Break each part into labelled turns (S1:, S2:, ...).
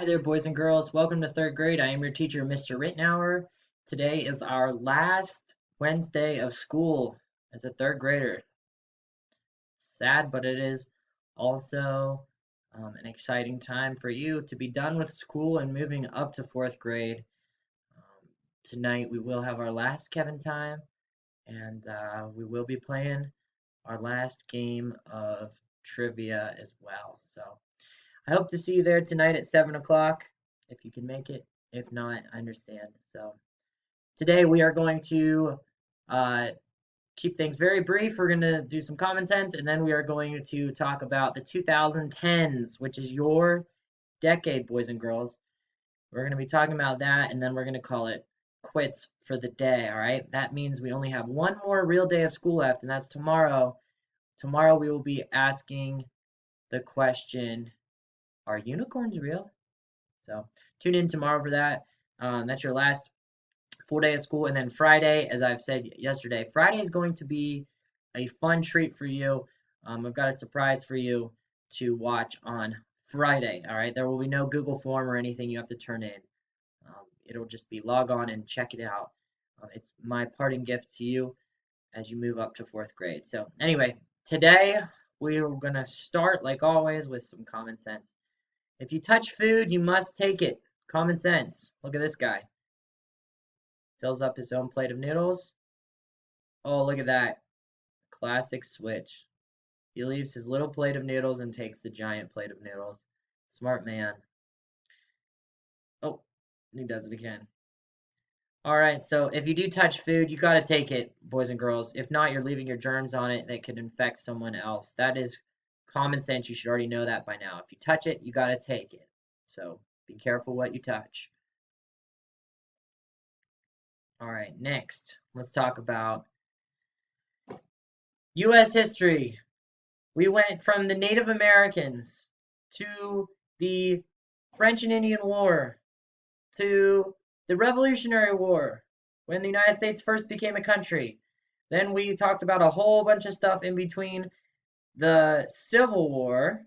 S1: Hi there, boys and girls. Welcome to third grade. I am your teacher, Mr. Ritenour. Today is our last Wednesday of school as a third grader. Sad, but it is also an exciting time for you to be done with school and moving up to fourth grade. Um, Tonight we will have our last Kevin time, and we will be playing our last game of trivia as well. So I hope to see you there tonight at 7 o'clock if you can make it. If not, I understand. So today we are going to uh, keep things very brief. We're going to do some common sense, and then we are going to talk about the 2010s, which is your decade, boys and girls. We're going to be talking about that, and then we're going to call it quits for the day. All right. That means we only have one more real day of school left, and that's tomorrow. Tomorrow we will be asking the question, are unicorns real? So tune in tomorrow for that. That's your last full day of school. And then Friday, as I've said yesterday, Friday is going to be a fun treat for you. I've got a surprise for you to watch on Friday. All right. There will be no Google form or anything you have to turn in. It'll just be log on and check it out. It's my parting gift to you as you move up to fourth grade. So, anyway, today we're going to start, like always, with some common sense. If you touch food, you must take it. Common sense. Look at this guy. Fills up his own plate of noodles. Oh, look at that. Classic switch. He leaves his little plate of noodles and takes the giant plate of noodles. Smart man. Oh, he does it again. All right, so if you do touch food, you got to take it, boys and girls. If not, you're leaving your germs on it that could infect someone else. That is common sense. You should already know that by now. If you touch it, you got to take it. So be careful what you touch. All right, next, let's talk about U.S. history. We went from the Native Americans to the French and Indian War to the Revolutionary War when the United States first became a country. Then we talked about a whole bunch of stuff in between the Civil War,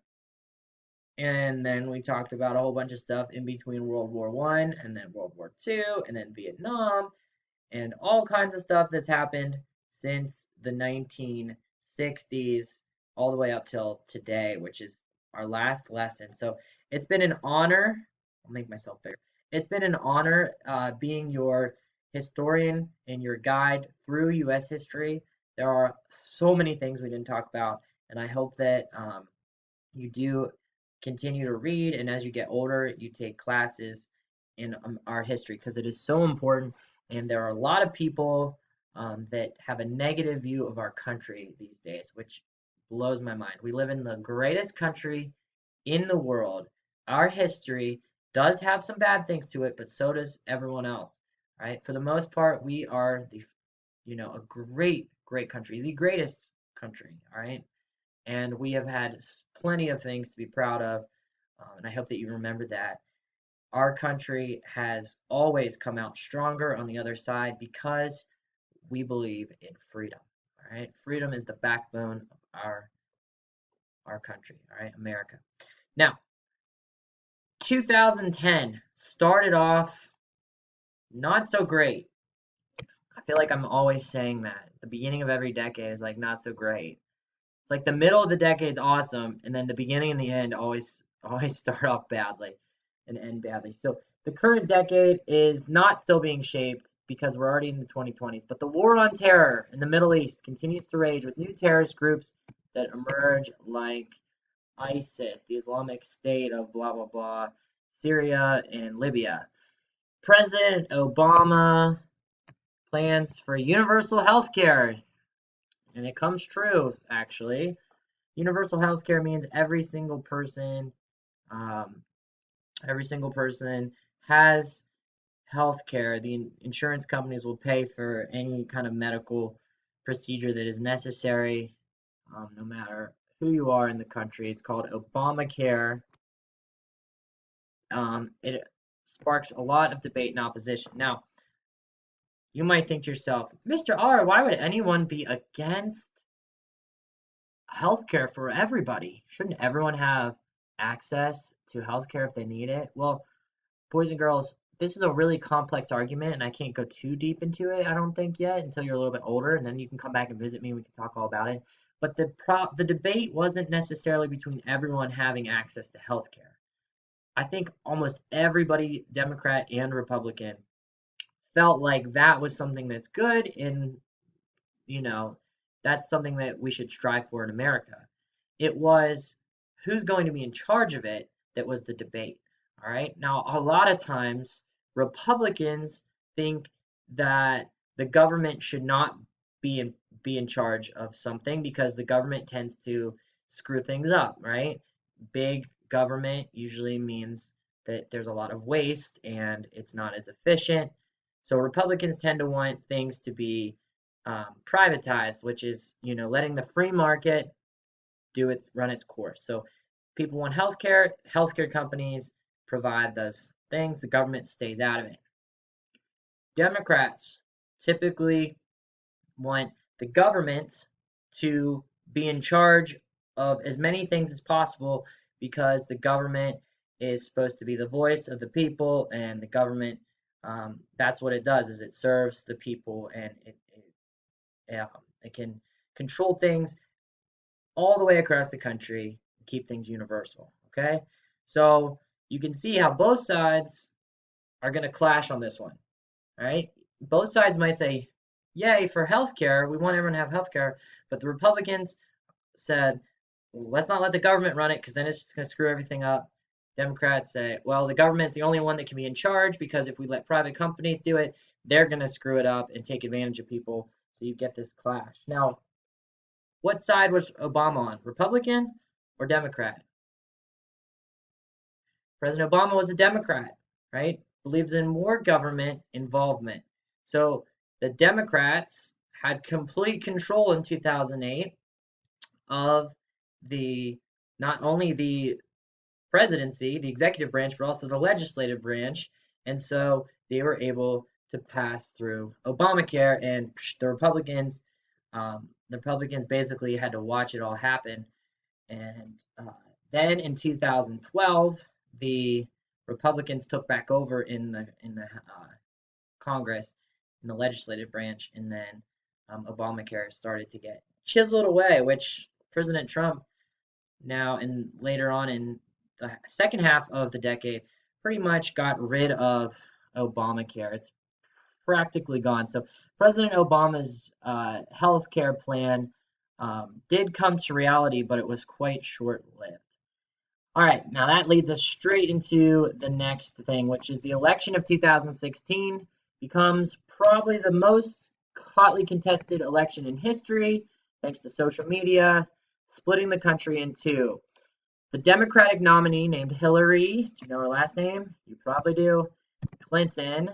S1: and then we talked about a whole bunch of stuff in between World War One and then World War Two and then Vietnam and all kinds of stuff that's happened since the 1960s all the way up till today, which is our last lesson. So it's been an honor. I'll make myself bigger. It's been an honor being your historian and your guide through U.S. history. There are so many things we didn't talk about, and I hope that you do continue to read, and as you get older, you take classes in our history because it is so important. And there are a lot of people that have a negative view of our country these days, which blows my mind. We live in the greatest country in the world. Our history does have some bad things to it, but so does everyone else, right? For the most part, we are a great, great country, the greatest country, all right? And we have had plenty of things to be proud of, and I hope that you remember that. Our country has always come out stronger on the other side because we believe in freedom. All right, freedom is the backbone of our country. All right, America. Now, 2010 started off not so great. I feel like I'm always saying that. The beginning of every decade is like not so great. It's like the middle of the decade's awesome, and then the beginning and the end always start off badly and end badly. So the current decade is not still being shaped because we're already in the 2020s, but the war on terror in the Middle East continues to rage with new terrorist groups that emerge like ISIS, the Islamic State of blah blah blah, Syria and Libya. President Obama plans for universal health care, and it comes true actually. Universal healthcare means um, every single person has healthcare. The insurance companies will pay for any kind of medical procedure that is necessary, no matter who you are in the country. It's called Obamacare. It sparks a lot of debate and opposition. Now, you might think to yourself, Mr. R, why would anyone be against healthcare for everybody? Shouldn't everyone have access to healthcare if they need it? Well, boys and girls, this is a really complex argument, and I can't go too deep into it, I don't think yet, until you're a little bit older, and then you can come back and visit me and we can talk all about it. But the debate wasn't necessarily between everyone having access to healthcare. I think almost everybody, Democrat and Republican, felt like that was something that's good and you know, that's something that we should strive for in America. It was who's going to be in charge of it that was the debate. All right. Now, a lot of times, Republicans think that the government should not be in charge of something because the government tends to screw things up, right? Big government usually means that there's a lot of waste and it's not as efficient. So Republicans tend to want things to be privatized, which is letting the free market run its course. So people want healthcare. Healthcare companies provide those things. The government stays out of it. Democrats typically want the government to be in charge of as many things as possible because the government is supposed to be the voice of the people, and the government that's what it does is it serves the people, and it can control things all the way across the country, keep things universal. Okay, so you can see how both sides are going to clash on this one. All right, both sides might say, "Yay for healthcare! We want everyone to have healthcare," but the Republicans said, well, "Let's not let the government run it because then it's just going to screw everything up." Democrats say, "Well, the government's the only one that can be in charge because if we let private companies do it, they're going to screw it up and take advantage of people." So you get this clash. Now, what side was Obama on? Republican or Democrat? President Obama was a Democrat, right? Believes in more government involvement. So the Democrats had complete control in 2008 of the not only the presidency, the executive branch, but also the legislative branch. And so they were able to pass through Obamacare, and the Republicans basically had to watch it all happen. And then in 2012, the Republicans took back over in the Congress, in the legislative branch, and then Obamacare started to get chiseled away, which President Trump now and later on in the second half of the decade pretty much got rid of Obamacare. It's practically gone. So President Obama's health care plan did come to reality, but it was quite short-lived. All right, now that leads us straight into the next thing, which is the election of 2016 becomes probably the most hotly contested election in history, thanks to social media, splitting the country in two. The Democratic nominee named Hillary, do you know her last name? You probably do. Clinton.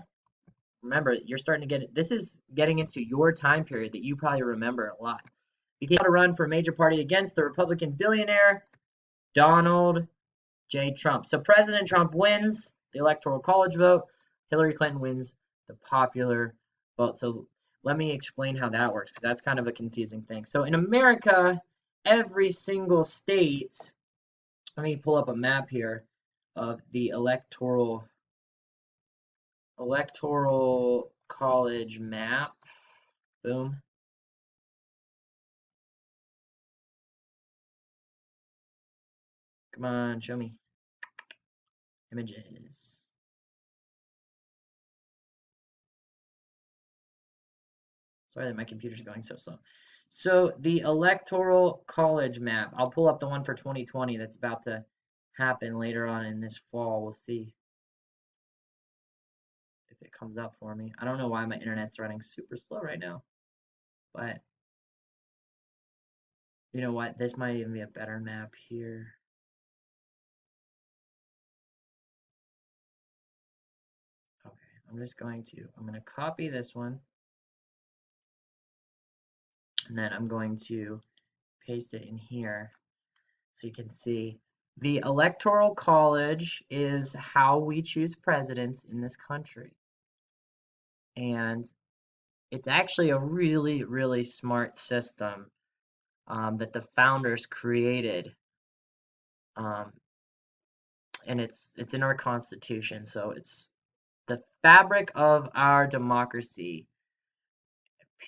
S1: Remember, you're starting to this is getting into your time period that you probably remember a lot. Became to run for a major party against the Republican billionaire Donald J. Trump. So President Trump wins the Electoral College vote. Hillary Clinton wins the popular vote. So let me explain how that works because that's kind of a confusing thing. So in America, every single state, let me pull up a map here of the electoral college map. Boom. Come on, show me images. Sorry that my computer's going so slow. So the Electoral College map, I'll pull up the one for 2020 that's about to happen later on in this fall. We'll see if it comes up for me. I don't know why my internet's running super slow right now, but you know what? This might even be a better map here. Okay, I'm going to copy this one, and then I'm going to paste it in here so you can see. The Electoral College is how we choose presidents in this country. And it's actually a really, really smart system that the founders created. Um, and it's in our Constitution, so it's the fabric of our democracy.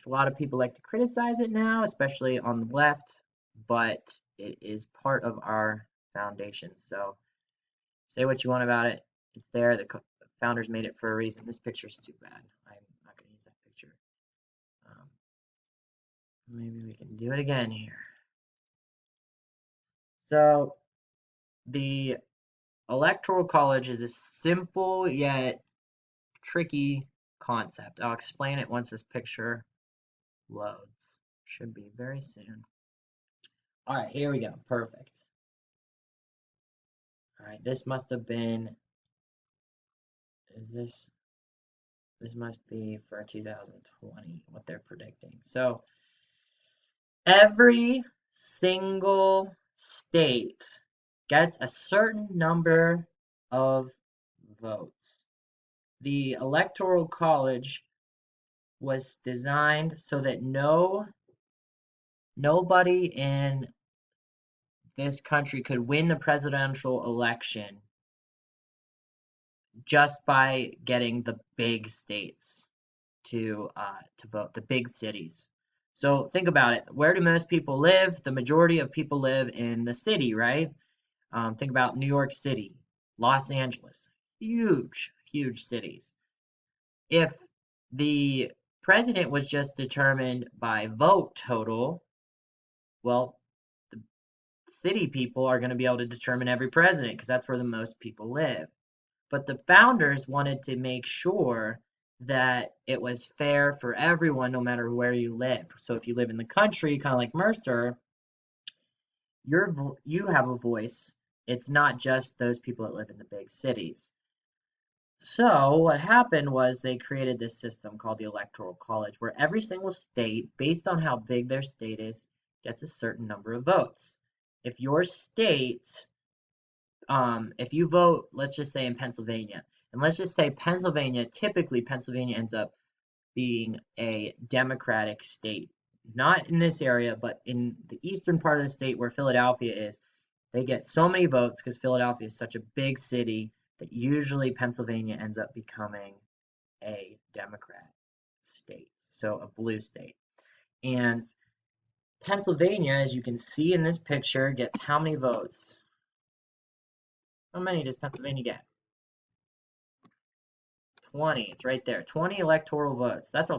S1: A lot of people like to criticize it now, especially on the left, but it is part of our foundation. So say what you want about it. It's there. The founders made it for a reason. This picture's too bad. I'm not going to use that picture. Um, Maybe we can do it again here. So the Electoral College is a simple yet tricky concept. I'll explain it once this picture loads. Should be very soon. All right, here we go. Perfect. All right, this must have been, this must be for 2020, what they're predicting. So every single state gets a certain number of votes. The Electoral College was designed so that nobody in this country could win the presidential election just by getting the big states to vote, the big cities. So think about it. Where do most people live? The majority of people live in the city, right? Think about New York City, Los Angeles, huge, huge cities. If the president was just determined by vote total, well, the city people are going to be able to determine every president because that's where the most people live. But the founders wanted to make sure that it was fair for everyone, no matter where you lived. So if you live in the country, kind of like Mercer, you have a voice. It's not just those people that live in the big cities. So what happened was they created this system called the Electoral College, where every single state, based on how big their state is, gets a certain number of votes. If your state if you vote, let's just say in Pennsylvania, and let's just say Pennsylvania, typically Pennsylvania ends up being a Democratic state. Not in this area, but in the eastern part of the state where Philadelphia is, they get so many votes because Philadelphia is such a big city that usually Pennsylvania ends up becoming a Democrat state, so a blue state. And Pennsylvania, as you can see in this picture, gets how many votes? How many does Pennsylvania get? 20. It's right there. 20 electoral votes. That's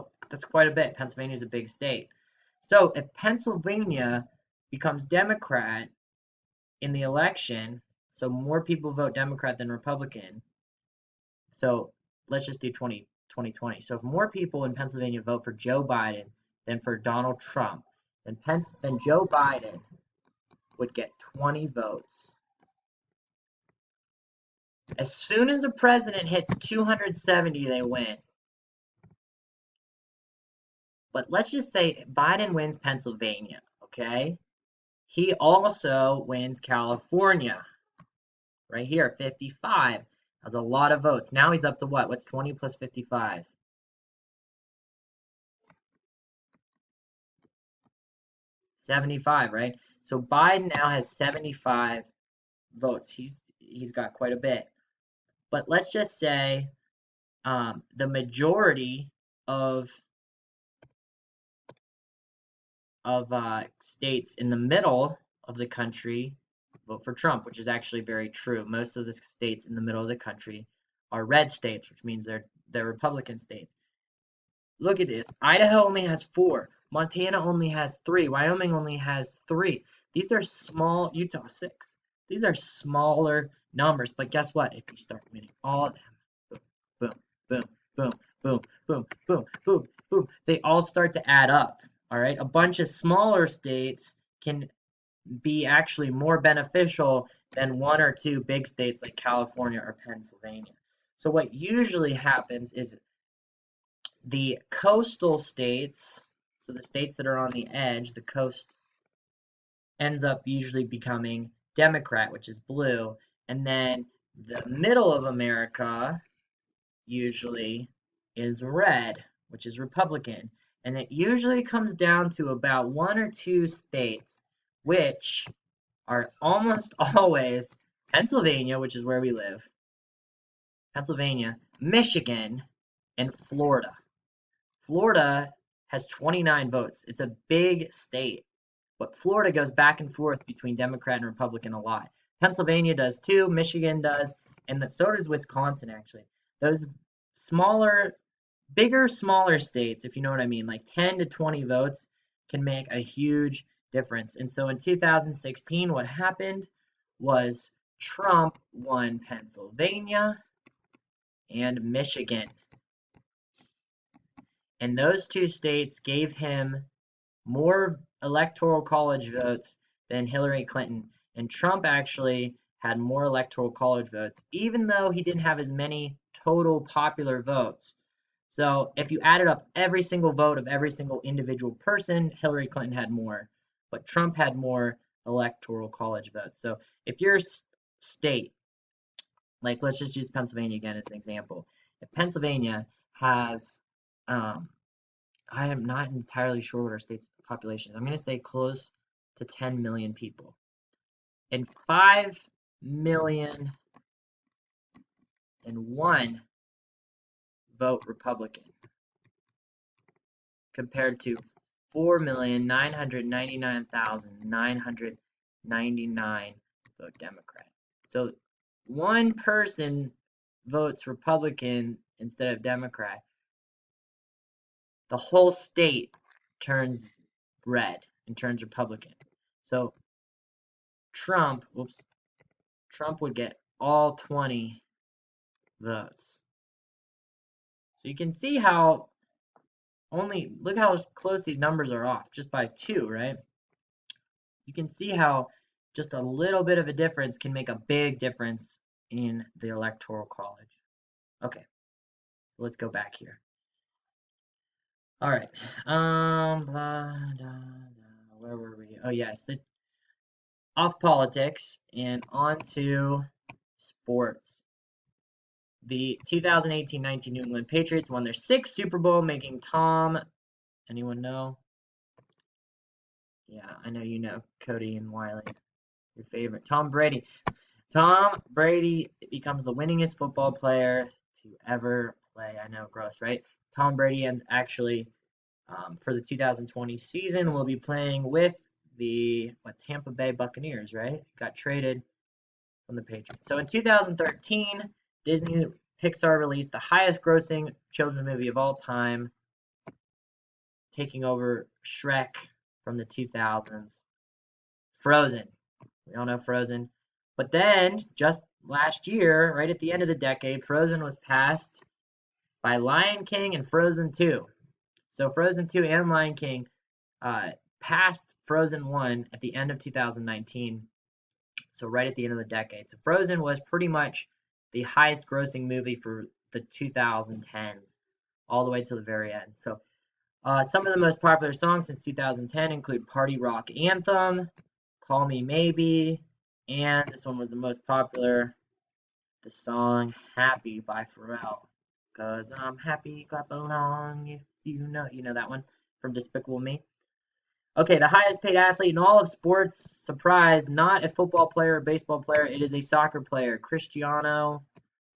S1: quite a bit. Pennsylvania is a big state. So if Pennsylvania becomes Democrat in the election, so more people vote Democrat than Republican. So let's just do 2020. So if more people in Pennsylvania vote for Joe Biden than for Donald Trump, then Joe Biden would get 20 votes. As soon as a president hits 270, they win. But let's just say Biden wins Pennsylvania, okay? He also wins California, right here, 55. That's a lot of votes. Now he's up to what? What's 20 plus 55? 75, right? So Biden now has 75 votes. He's got quite a bit. But let's just say the majority of states in the middle of the country vote for Trump, which is actually very true. Most of the states in the middle of the country are red states, which means they're Republican states. Look at this. Idaho only has 4. Montana only has 3. Wyoming only has 3. These are small. Utah 6. These are smaller numbers, but guess what? If you start winning all of them, boom, boom, boom, boom, boom, boom, boom, boom, they all start to add up. All right, a bunch of smaller states can be actually more beneficial than one or two big states like California or Pennsylvania. So what usually happens is the coastal states, so the states that are on the edge, the coast ends up usually becoming Democrat, which is blue, and then the middle of America usually is red, which is Republican. And it usually comes down to about one or two states, which are almost always Pennsylvania, which is where we live, Pennsylvania, Michigan, and Florida. Florida has 29 votes. It's a big state, but Florida goes back and forth between Democrat and Republican a lot. Pennsylvania does too, Michigan does, and so does Wisconsin, actually. Those smaller, bigger, smaller states, if you know what I mean, like 10 to 20 votes can make a huge difference. And so in 2016, what happened was Trump won Pennsylvania and Michigan. And those two states gave him more electoral college votes than Hillary Clinton. And Trump actually had more electoral college votes, even though he didn't have as many total popular votes. So if you added up every single vote of every single individual person, Hillary Clinton had more, but Trump had more electoral college votes. So if your state, like let's just use Pennsylvania again as an example. If Pennsylvania has, I am not entirely sure what our state's population is. I'm going to say close to 10 million people. And 5 million and one vote Republican compared to 4,999,999 vote Democrat. So one person votes Republican instead of Democrat. The whole state turns red and turns Republican. So Trump would get all 20 votes. So you can see how look how close these numbers are off, just by 2, right? You can see how just a little bit of a difference can make a big difference in the Electoral College. Okay, so let's go back here. All right, where were we? Oh yes, off politics and on to sports. The 2018-19 New England Patriots won their 6th Super Bowl, making anyone know? Yeah, I know you know, Cody and Wiley, your favorite. Tom Brady. Tom Brady becomes the winningest football player to ever play. I know, gross, right? Tom Brady and actually for the 2020 season will be playing with the Tampa Bay Buccaneers, right? Got traded from the Patriots. So in 2013, Disney Pixar released the highest grossing children's movie of all time, taking over Shrek from the 2000s. Frozen. We all know Frozen. But then, just last year, right at the end of the decade, Frozen was passed by Lion King and Frozen 2. So Frozen 2 and Lion King passed Frozen 1 at the end of 2019. So right at the end of the decade. So Frozen was pretty much the highest grossing movie for the 2010s, all the way to the very end. So some of the most popular songs since 2010 include Party Rock Anthem, Call Me Maybe, and this one was the most popular, the song Happy by Pharrell. Cause I'm happy, clap along if you know that one from Despicable Me. Okay, the highest paid athlete in all of sports, surprise, not a football player or baseball player, it is a soccer player, Cristiano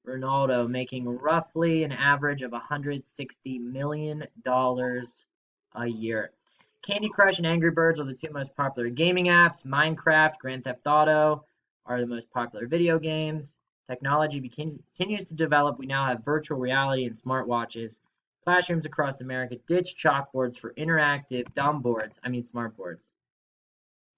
S1: Ronaldo, making roughly an average of $160 million a year. Candy Crush and Angry Birds are the 2 most popular gaming apps. Minecraft, Grand Theft Auto are the most popular video games. Technology continues to develop. We now have virtual reality and smartwatches. Classrooms across America ditch chalkboards for interactive smartboards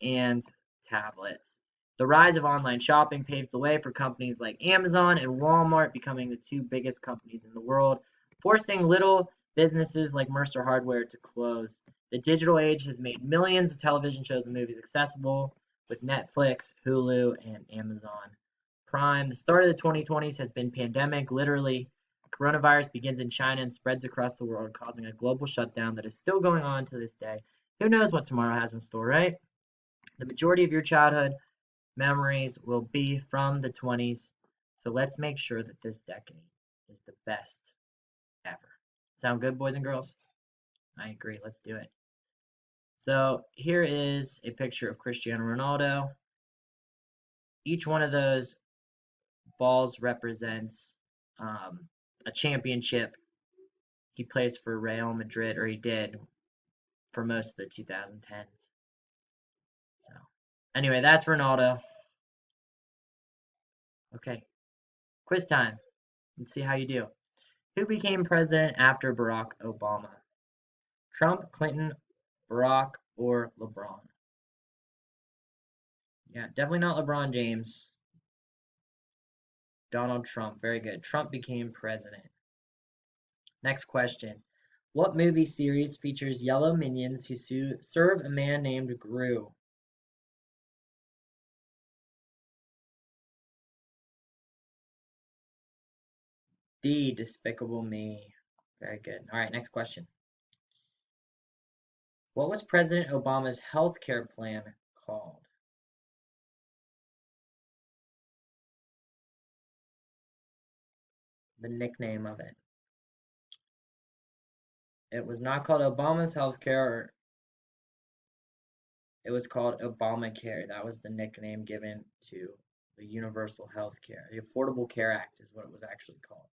S1: and tablets. The rise of online shopping paves the way for companies like Amazon and Walmart becoming the 2 biggest companies in the world, forcing little businesses like Mercer Hardware to close. The digital age has made millions of television shows and movies accessible with Netflix, Hulu, and Amazon Prime. The start of the 2020s has been pandemic, literally. Coronavirus begins in China and spreads across the world, causing a global shutdown that is still going on to this day. Who knows what tomorrow has in store, right? The majority of your childhood memories will be from the 20s, so let's make sure that this decade is the best ever. Sound good, boys and girls? I agree. Let's do it. So here is a picture of Cristiano Ronaldo. Each one of those balls represents a championship. He plays for Real Madrid, or he did for most of the 2010s. So, anyway, that's Ronaldo. Okay, quiz time. Let's see how you do. Who became president after Barack Obama? Trump, Clinton, Barack, or LeBron? Yeah, definitely not LeBron James. Donald Trump. Very good. Trump became president. Next question. What movie series features yellow minions who serve a man named Gru? D. Despicable Me. Very good. All right, next question. What was President Obama's health care plan called? The nickname of it. It was not called Obama's health care. It was called Obamacare. That was the nickname given to the universal health care. The Affordable Care Act is what it was actually called.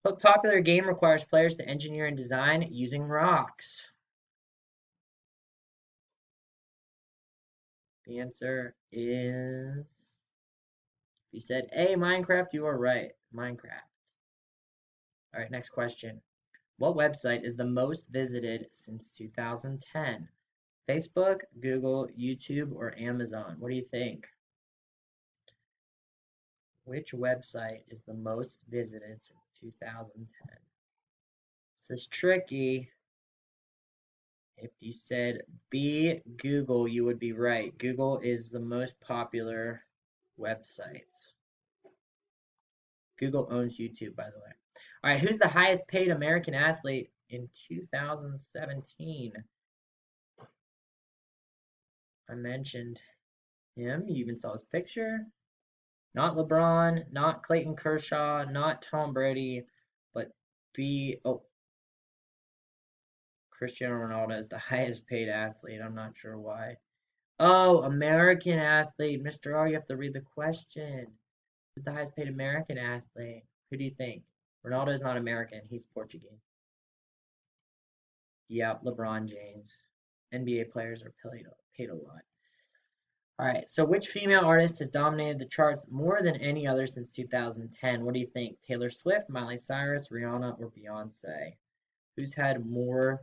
S1: What popular game requires players to engineer and design using rocks? The answer is, if you said A, Minecraft, you are right. Minecraft. All right, next question. What website is the most visited since 2010? Facebook, Google, YouTube, or Amazon? What do you think? Which website is the most visited since 2010? This is tricky. If you said B, Google, you would be right. Google is the most popular website. Google owns YouTube, by the way. All right, who's the highest paid American athlete in 2017? I mentioned him. You even saw his picture. Not LeBron, not Clayton Kershaw, not Tom Brady, but Cristiano Ronaldo is the highest paid athlete. I'm not sure why. Oh, American athlete. Mr. O, you have to read the question. Who's the highest paid American athlete? Who do you think? Ronaldo is not American. He's Portuguese. Yeah, LeBron James. NBA players are paid a lot. All right, so which female artist has dominated the charts more than any other since 2010? What do you think? Taylor Swift, Miley Cyrus, Rihanna, or Beyonce? Who's had more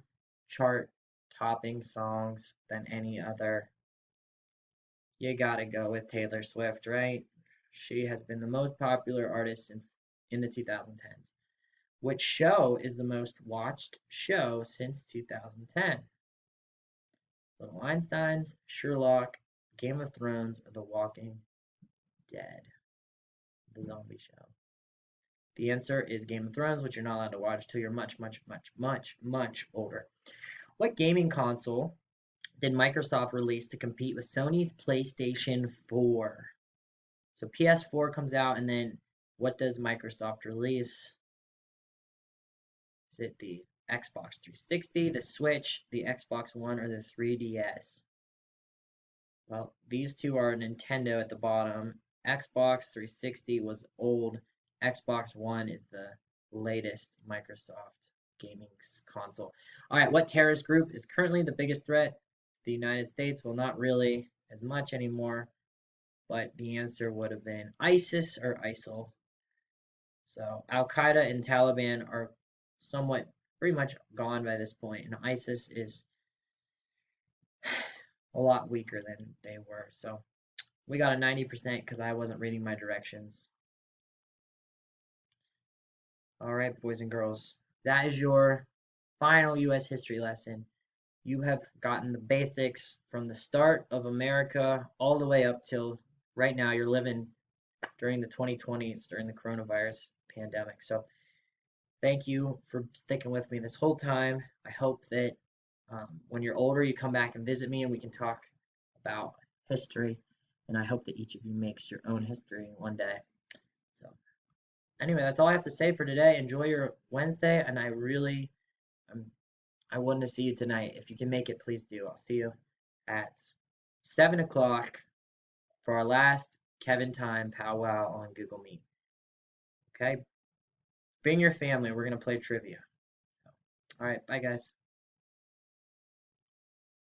S1: chart-topping songs than any other? You gotta go with Taylor Swift, right? She has been the most popular artist since in the 2010s. Which show is the most watched show since 2010? Little Einsteins, Sherlock, Game of Thrones, or The Walking Dead, the zombie show. The answer is Game of Thrones, which you're not allowed to watch till you're much, much, much, much, much older. What gaming console did Microsoft release to compete with Sony's PlayStation 4? So PS4 comes out, and then what does Microsoft release? Is it the Xbox 360, the Switch, the Xbox One, or the 3DS? Well, these two are Nintendo at the bottom. Xbox 360 was old. Xbox One is the latest Microsoft gaming console. All right, what terrorist group is currently the biggest threat to the United States? Well, not really as much anymore, but the answer would have been ISIS or ISIL. So Al Qaeda and Taliban are somewhat pretty much gone by this point, and ISIS is a lot weaker than they were. So we got a 90% because I wasn't reading my directions. All right, boys and girls, that is your final U.S. history lesson. You have gotten the basics from the start of America all the way up till right now. You're living during the 2020s, during the coronavirus pandemic. So thank you for sticking with me this whole time. I hope that when you're older, you come back and visit me and we can talk about history. And I hope that each of you makes your own history one day. So anyway, that's all I have to say for today. Enjoy your Wednesday, and I wanted to see you tonight. If you can make it, please do. I'll see you at 7 o'clock for our last Kevin Time powwow on Google Meet. Okay? Bring your family. We're going to play trivia. So, all right. Bye, guys.